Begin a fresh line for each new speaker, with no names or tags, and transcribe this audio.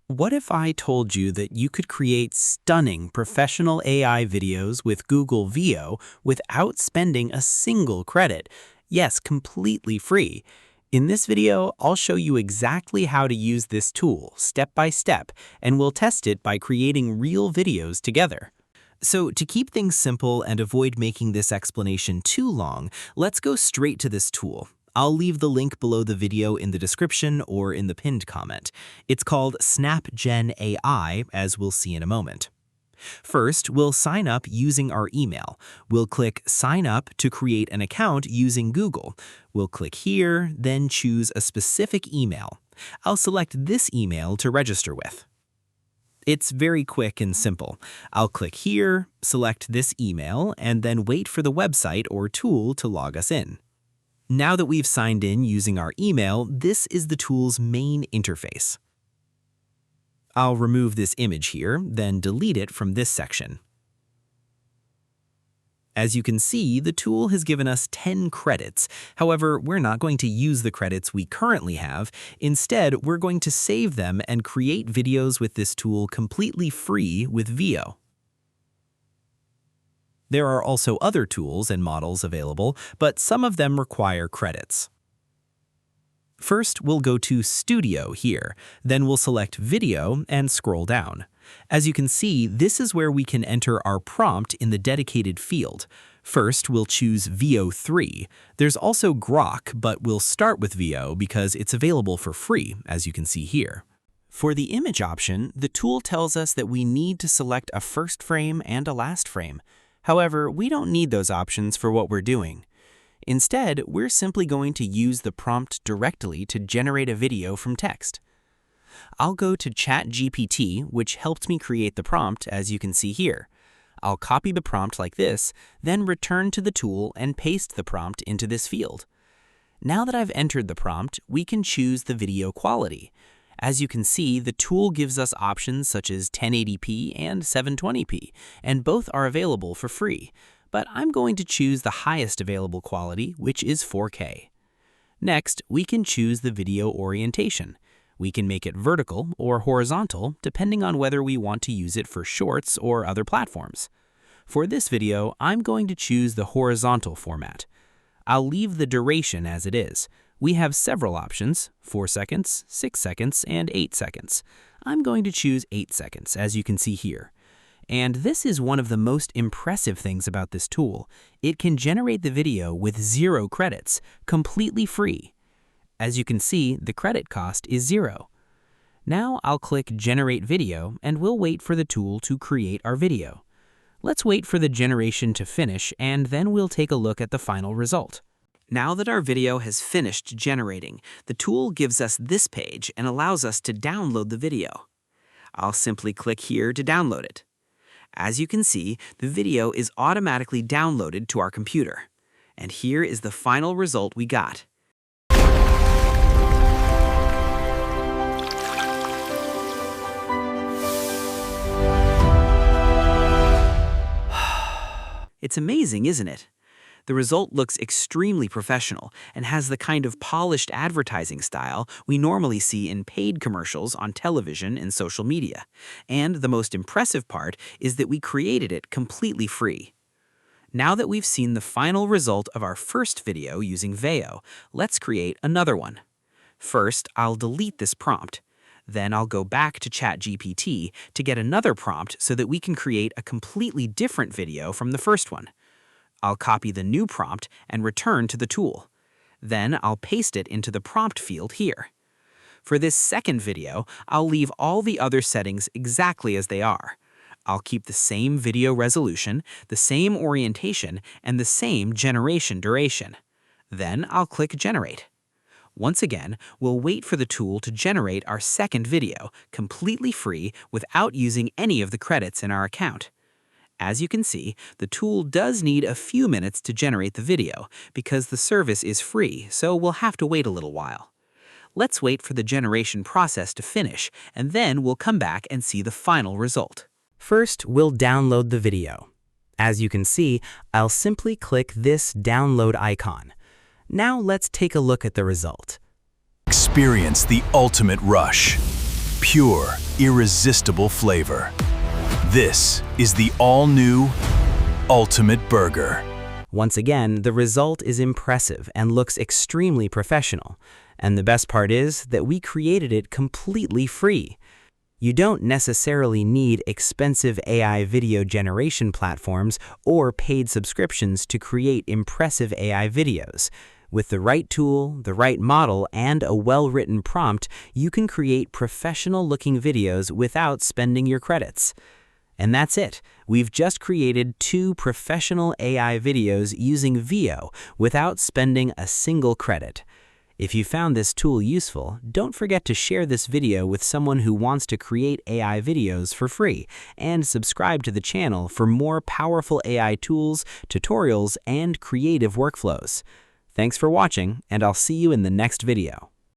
What if I told you that you could create stunning professional AI videos with Google Vio without spending a single credit? Yes, completely free. In this video, I'll show you exactly how to use this tool step by step, and we'll test it by creating real videos together. So to keep things simple and avoid making this explanation too long, let's go straight to this tool. I'll leave the link below the video in the description or in the pinned comment. It's called SnapGen AI, as we'll see in a moment. First, we'll sign up using our email. We'll click Sign Up to create an account using Google. We'll click here, then choose a specific email. I'll select this email to register with. It's very quick and simple. I'll click here, select this email, and then wait for the website or tool to log us in. Now that we've signed in using our email, this is the tool's main interface. I'll remove this image here, then delete it from this section. As you can see, the tool has given us 10 credits. However, we're not going to use the credits we currently have. Instead, we're going to save them and create videos with this tool completely free with Vio. There are also other tools and models available, but some of them require credits. First, we'll go to Studio here, then we'll select Video and scroll down. As you can see, this is where we can enter our prompt in the dedicated field. First, we'll choose Vio 3. There's also Grok, but we'll start with Vio because it's available for free, as you can see here. For the image option, the tool tells us that we need to select a first frame and a last frame. However, we don't need those options for what we're doing. Instead, we're simply going to use the prompt directly to generate a video from text. I'll go to ChatGPT, which helped me create the prompt, as you can see here. I'll copy the prompt like this, then return to the tool and paste the prompt into this field. Now that I've entered the prompt, we can choose the video quality. As you can see, the tool gives us options such as 1080p and 720p, and both are available for free. But I'm going to choose the highest available quality, which is 4K. Next, we can choose the video orientation. We can make it vertical or horizontal, depending on whether we want to use it for shorts or other platforms. For this video, I'm going to choose the horizontal format. I'll leave the duration as it is. We have several options, 4 seconds, 6 seconds, and 8 seconds. I'm going to choose 8 seconds, as you can see here. And this is one of the most impressive things about this tool. It can generate the video with 0 credits, completely free. As you can see, the credit cost is 0. Now I'll click Generate Video, and we'll wait for the tool to create our video. Let's wait for the generation to finish, and then we'll take a look at the final result. Now that our video has finished generating, the tool gives us this page and allows us to download the video. I'll simply click here to download it. As you can see, the video is automatically downloaded to our computer. And here is the final result we got. It's amazing, isn't it? The result looks extremely professional and has the kind of polished advertising style we normally see in paid commercials on television and social media. And the most impressive part is that we created it completely free. Now that we've seen the final result of our first video using Veo, let's create another one. First, I'll delete this prompt. Then I'll go back to ChatGPT to get another prompt so that we can create a completely different video from the first one. I'll copy the new prompt and return to the tool. Then I'll paste it into the prompt field here. For this second video, I'll leave all the other settings exactly as they are. I'll keep the same video resolution, the same orientation, and the same generation duration. Then I'll click Generate. Once again, we'll wait for the tool to generate our second video, completely free without using any of the credits in our account. As you can see, the tool does need a few minutes to generate the video because the service is free, so we'll have to wait a little while. Let's wait for the generation process to finish, and then we'll come back and see the final result. First, we'll download the video. As you can see, I'll simply click this download icon. Now let's take a look at the result.
Experience the ultimate rush. Pure, irresistible flavor. This is the all-new Ultimate Burger.
Once again, the result is impressive and looks extremely professional. And the best part is that we created it completely free. You don't necessarily need expensive AI video generation platforms or paid subscriptions to create impressive AI videos. With the right tool, the right model, and a well-written prompt, you can create professional-looking videos without spending your credits. And that's it. We've just created 2 professional AI videos using Vio without spending a single credit. If you found this tool useful, don't forget to share this video with someone who wants to create AI videos for free, and subscribe to the channel for more powerful AI tools, tutorials, and creative workflows. Thanks for watching, and I'll see you in the next video.